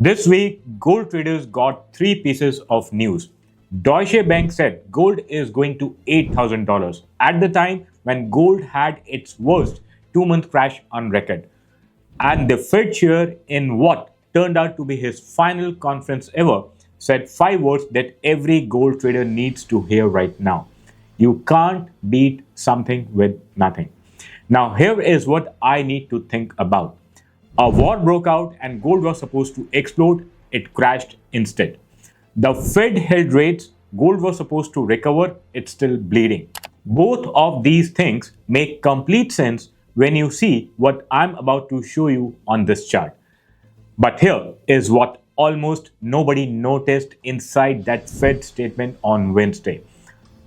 This week, gold traders got three pieces of news. Deutsche Bank said gold is going to $8,000 at the time when gold had its worst 2 month crash on record. And the Fed chair, in what turned out to be his final conference ever, said five words that every gold trader needs to hear right now. You can't beat something with nothing. Now, here is what I need to think about. A war broke out and gold was supposed to explode. It crashed instead. The Fed held rates. Gold was supposed to recover. It's still bleeding. Both of these things make complete sense when you see what I'm about to show you on this chart. But here is what almost nobody noticed inside that Fed statement on Wednesday.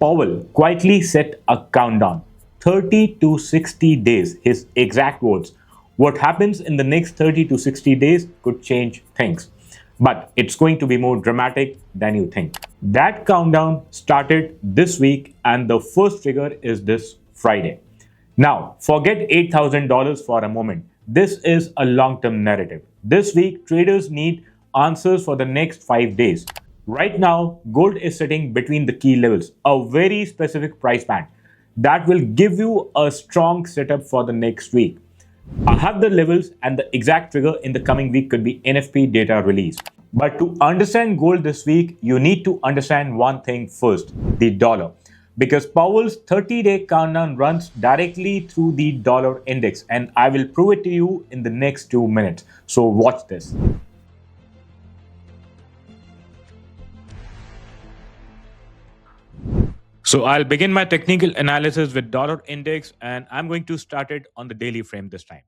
Powell quietly set a countdown 30 to 60 days, his exact words. What happens in the next 30 to 60 days could change things, but it's going to be more dramatic than you think. That countdown started this week, and the first trigger is this Friday. Now, forget $8,000 for a moment. This is a long term narrative. This week, traders need answers for the next 5 days. Right now, gold is sitting between the key levels, a very specific price band that will give you a strong setup for the next week. I have the levels, and the exact trigger in the coming week could be NFP data release. But to understand gold this week, you need to understand one thing first: the dollar. Because Powell's 30-day countdown runs directly through the dollar index, and I will prove it to you in the next 2 minutes. So watch this. So I'll begin my technical analysis with dollar index, and I'm going to start it on the daily frame this time.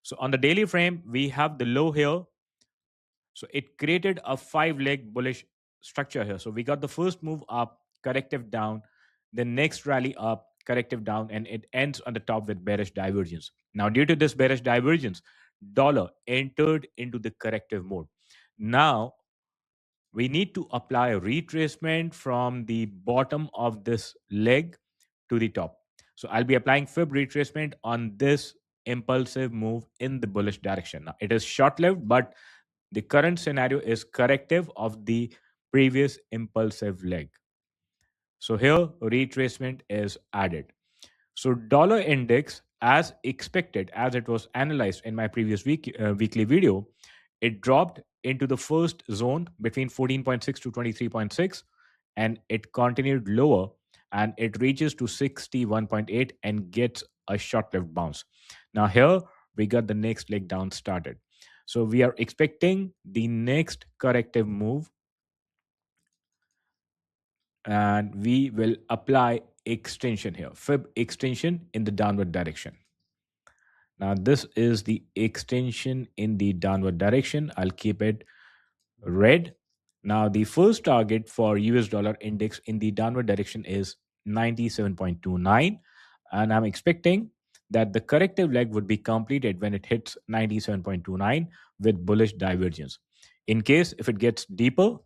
So on the daily frame, we have the low here. So it created a five-leg bullish structure here. So we got the first move up, corrective down, the next rally up, corrective down, and it ends on the top with bearish divergence. Now, due to this bearish divergence, dollar entered into the corrective mode. Now, we need to apply a retracement from the bottom of this leg to the top. So I'll be applying fib retracement on this impulsive move in the bullish direction. Now, it is short lived, but the current scenario is corrective of the previous impulsive leg. So here retracement is added. So dollar index, as expected, as it was analyzed in my previous weekly video, it dropped into the first zone between 14.6 to 23.6, and it continued lower, and it reaches to 61.8 and gets a short-lived bounce. Now here we got the next leg down started. So we are expecting the next corrective move, and we will apply extension here, fib extension in the downward direction. Now this is the extension in the downward direction. I'll keep it red. Now the first target for US dollar index in the downward direction is 97.29, and I'm expecting that the corrective leg would be completed when it hits 97.29 with bullish divergence. In case if it gets deeper,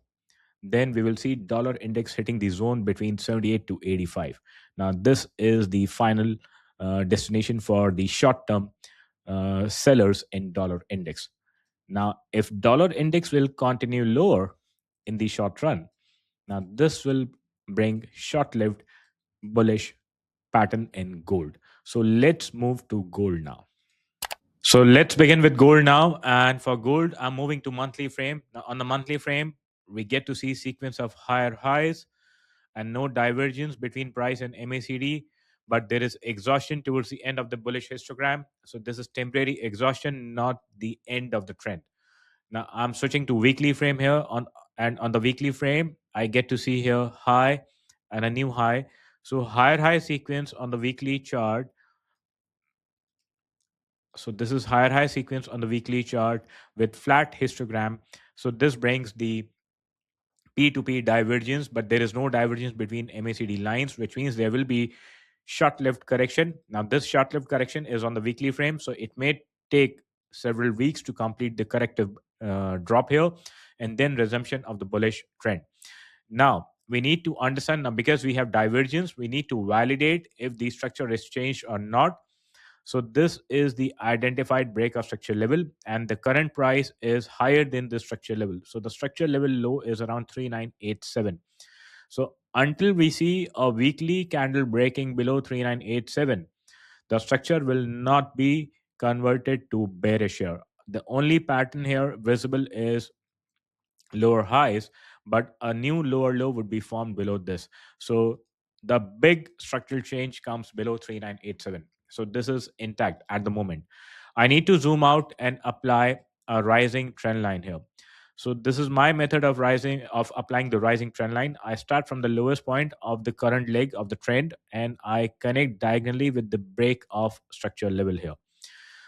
then we will see dollar index hitting the zone between 78 to 85. Now this is the final destination for the short term sellers in dollar index. Now if dollar index will continue lower in the short run, now this will bring short lived bullish pattern in gold. So let's move to gold now. So let's begin with gold now. And for gold, I'm moving to monthly frame. Now on the monthly frame, we get to see sequence of higher highs and no divergence between price and MACD, but there is exhaustion towards the end of the bullish histogram. So this is temporary exhaustion, not the end of the trend. Now I'm switching to weekly frame here on the weekly frame, I get to see here high and a new high. So higher high sequence on the weekly chart. So this is higher high sequence on the weekly chart with flat histogram. So this brings the P2P divergence, but there is no divergence between MACD lines, which means there will be short-lived correction. Now, this short-lived correction is on the weekly frame, so it may take several weeks to complete the corrective drop here, and then resumption of the bullish trend. Now, we need to understand now because we have divergence, we need to validate if the structure is changed or not. So this is the identified break of structure level, and the current price is higher than the structure level. So the structure level low is around 3987. So until we see a weekly candle breaking below 3987, the structure will not be converted to bearish here. The only pattern here visible is lower highs, but a new lower low would be formed below this. So the big structural change comes below 3987. So this is intact at the moment. I need to zoom out and apply a rising trend line here. So this is my method of applying the rising trend line. I start from the lowest point of the current leg of the trend and I connect diagonally with the break of structure level here.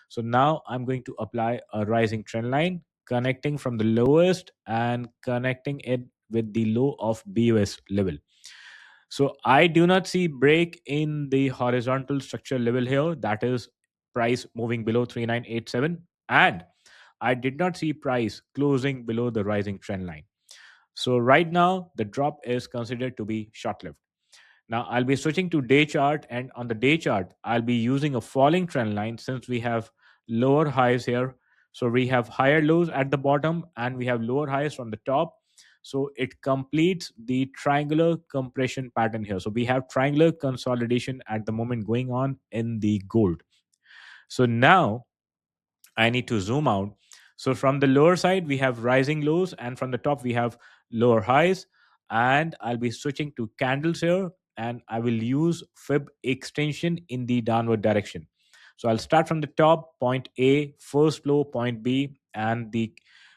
So now I'm going to apply a rising trend line, connecting from the lowest and connecting it with the low of BUS level. So I do not see break in the horizontal structure level here, that is price moving below 3987, and I did not see price closing below the rising trend line. So right now the drop is considered to be short lived. Now I'll be switching to day chart, and on the day chart, I'll be using a falling trend line since we have lower highs here. So we have higher lows at the bottom and we have lower highs from the top. So it completes the triangular compression pattern here. So we have triangular consolidation at the moment going on in the gold. So now I need to zoom out. So from the lower side, we have rising lows, and from the top, we have lower highs. And I'll be switching to candles here, and I will use Fib extension in the downward direction. So I'll start from the top, point A, first low, point B, and the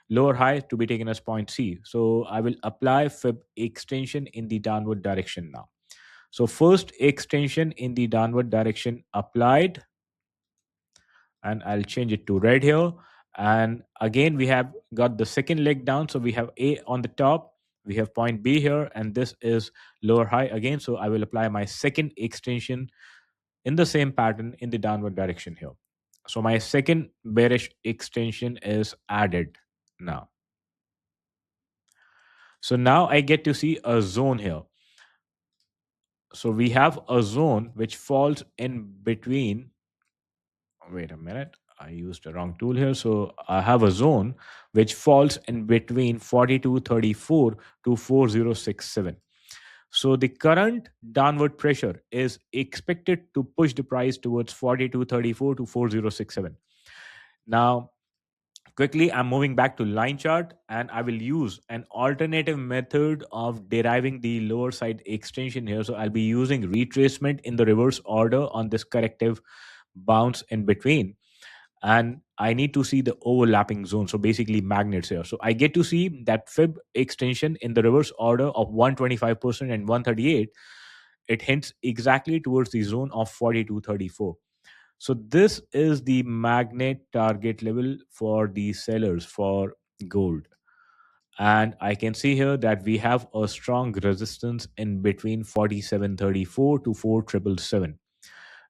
lower high to be taken as point C. So I will apply Fib extension in the downward direction now. So first extension in the downward direction applied, and I'll change it to red here. And again, we have got the second leg down. So we have A on the top, we have point B here, and this is lower high again. So I will apply my second extension in the same pattern in the downward direction here. So my second bearish extension is added now. So now I get to see a zone here. So we have a zone which falls in between. Wait a minute, I used the wrong tool here. So I have a zone which falls in between 4234 to 4067. So the current downward pressure is expected to push the price towards 4234 to 4067. Now quickly, I'm moving back to line chart, and I will use an alternative method of deriving the lower side extension here. So I'll be using retracement in the reverse order on this corrective bounce in between, and I need to see the overlapping zone. So basically magnets here. So I get to see that Fib extension in the reverse order of 125% and 138. It hints exactly towards the zone of 4234. So this is the magnet target level for the sellers for gold. And I can see here that we have a strong resistance in between 4734 to 4777.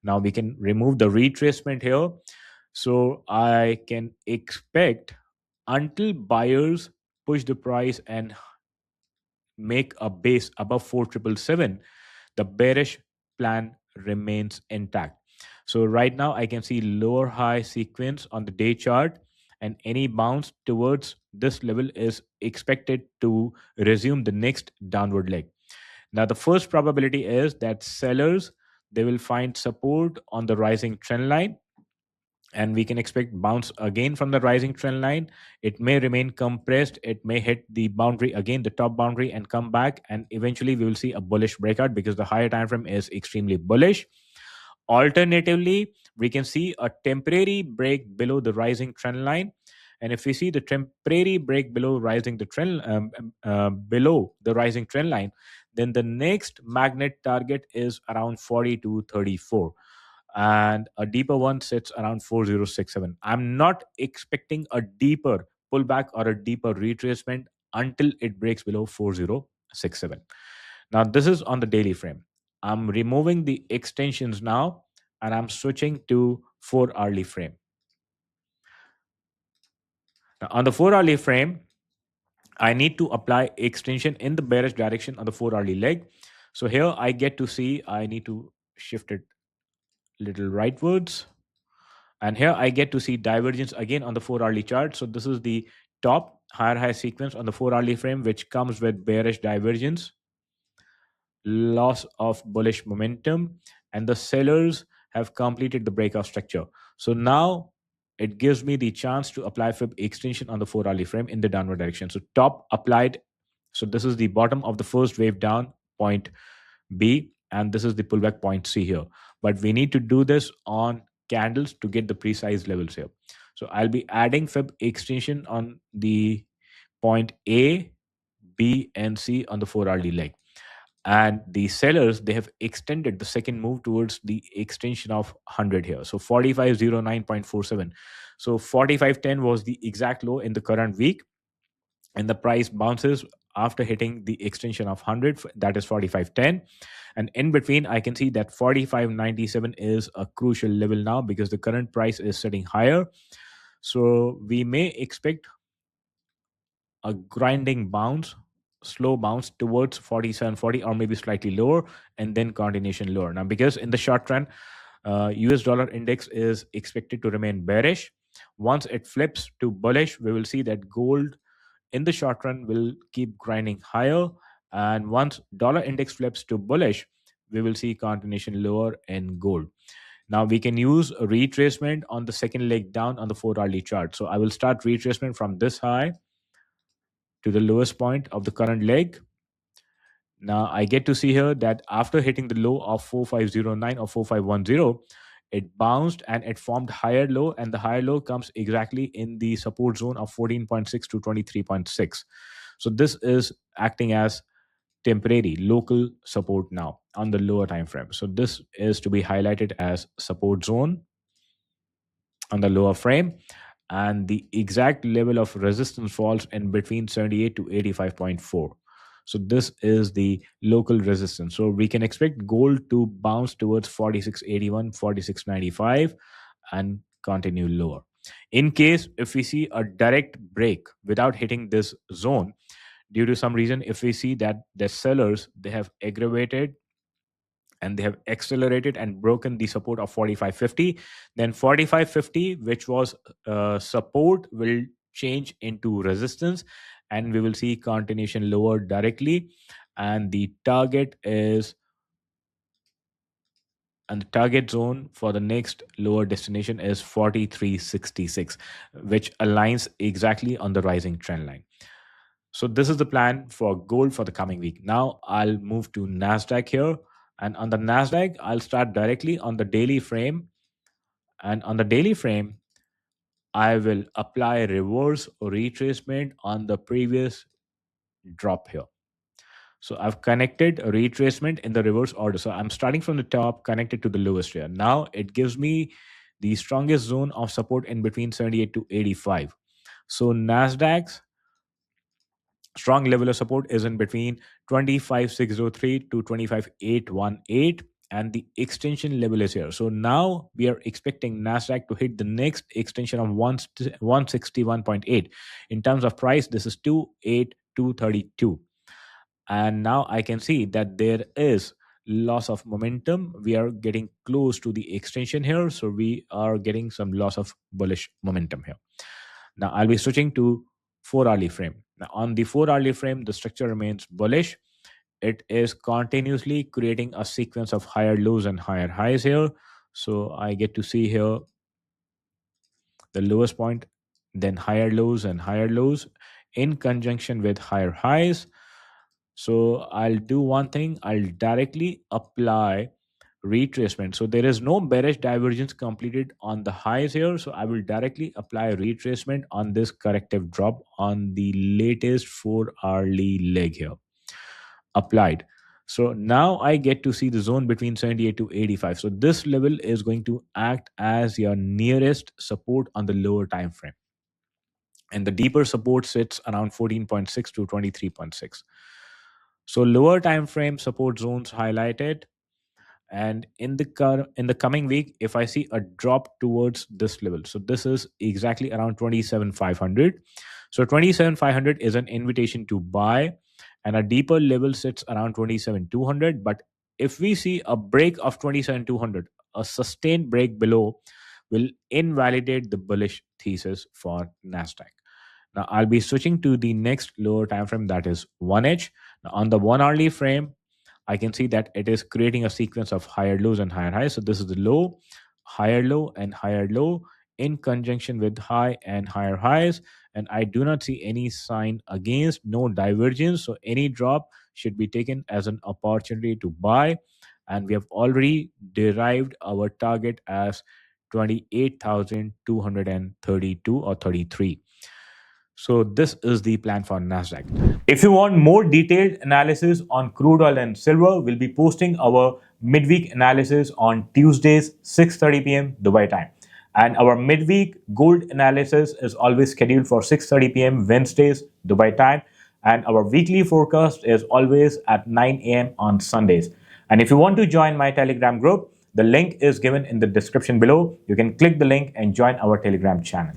Now we can remove the retracement here. So I can expect until buyers push the price and make a base above 4777, the bearish plan remains intact. So right now I can see lower high sequence on the day chart, and any bounce towards this level is expected to resume the next downward leg. Now the first probability is that sellers, they will find support on the rising trend line, and we can expect bounce again from the rising trend line. It may remain compressed, it may hit the boundary again, the top boundary, and come back, and eventually we will see a bullish breakout because the higher time frame is extremely bullish. Alternatively, we can see a temporary break below the rising trend line, and if we see the temporary break below rising the trend below the rising trend line, then the next magnet target is around 4234, and a deeper one sits around 4067. I'm not expecting a deeper pullback or a deeper retracement until it breaks below 4067. Now this is on the daily frame. I'm removing the extensions now, and I'm switching to 4 hourly frame. Now on the 4 hourly frame, I need to apply extension in the bearish direction on the 4 hourly leg. So here I get to see I need to shift it little rightwards. And here I get to see divergence again on the 4-hourly chart. So this is the top higher high sequence on the 4-hourly frame, which comes with bearish divergence, loss of bullish momentum, and the sellers have completed the breakout structure. So now it gives me the chance to apply fib extension on the 4-hourly frame in the downward direction. So top applied. So this is the bottom of the first wave down, point B, and this is the pullback, point C here. But we need to do this on candles to get the precise levels here. So I'll be adding fib extension on the point A, B, and C on the 4-hourly leg. And the sellers, they have extended the second move towards the extension of 100 here. So 4509.47. So 4510 was the exact low in the current week, and the price bounces after hitting the extension of 100, that is 4510. And in between I can see that 4597 is a crucial level now, because the current price is sitting higher. So we may expect a grinding bounce, slow bounce towards 4740, or maybe slightly lower, and then continuation lower. Now, because in the short run, US dollar index is expected to remain bearish. Once it flips to bullish, we will see that gold in the short run will keep grinding higher. And once dollar index flips to bullish, we will see continuation lower in gold. Now we can use a retracement on the second leg down on the 4-hourly chart. So I will start retracement from this high to the lowest point of the current leg. Now I get to see here that after hitting the low of 4509 or 4510, it bounced and it formed higher low, and the higher low comes exactly in the support zone of 14.6 to 23.6. So this is acting as temporary local support now on the lower time frame. So this is to be highlighted as support zone on the lower frame, and the exact level of resistance falls in between 78 to 85.4. So this is the local resistance. So we can expect gold to bounce towards 4681, 4695, and continue lower. In case if we see a direct break without hitting this zone, due to some reason, if we see that the sellers, they have aggravated and they have accelerated and broken the support of 4550, then 4550, which was support, will change into resistance, and we will see continuation lower directly. And the target is, and the target zone for the next lower destination is 4366, which aligns exactly on the rising trend line. So this is the plan for gold for the coming week. Now I'll move to NASDAQ here. And on the NASDAQ, I'll start directly on the daily frame. And on the daily frame, I will apply reverse retracement on the previous drop here. So I've connected a retracement in the reverse order. So I'm starting from the top, connected to the lowest here. Now it gives me the strongest zone of support in between 78 to 85. So NASDAQ's strong level of support is in between 25603 to 25818, and the extension level is here. So now we are expecting NASDAQ to hit the next extension of 161.8. In terms of price, this is 28232. And now I can see that there is loss of momentum. We are getting close to the extension here, so we are getting some loss of bullish momentum here. Now I'll be switching to 4-hourly frame. Now on the 4-hourly frame, the structure remains bullish. It is continuously creating a sequence of higher lows and higher highs here. So I get to see here the lowest point, then higher lows and higher lows in conjunction with higher highs. So I'll do one thing, I'll directly apply retracement. So there is no bearish divergence completed on the highs here. So I will directly apply retracement on this corrective drop on the latest 4-hourly leg here. Applied. So now I get to see the zone between 78 to 85. So this level is going to act as your nearest support on the lower time frame. And the deeper support sits around 14.6 to 23.6. So lower time frame support zones highlighted. And in the coming week, if I see a drop towards this level, so this is exactly around 27,500. So 27,500 is an invitation to buy, and a deeper level sits around 27,200. But if we see a break of 27,200, a sustained break below will invalidate the bullish thesis for NASDAQ. Now I'll be switching to the next lower time frame, that is 1H. Now on the 1 hourly frame, I can see that it is creating a sequence of higher lows and higher highs. So this is the low, higher low, and higher low in conjunction with high and higher highs. And I do not see any sign against, no divergence. So any drop should be taken as an opportunity to buy. And we have already derived our target as 28,232 or 33. So this is the plan for Nasdaq. If you want more detailed analysis on crude oil and silver, we'll be posting our midweek analysis on Tuesdays 6:30 p.m. Dubai time. And our midweek gold analysis is always scheduled for 6:30 p.m. Wednesdays Dubai time. And our weekly forecast is always at 9 a.m. on Sundays. And if you want to join my Telegram group, the link is given in the description below. You can click the link and join our Telegram channel.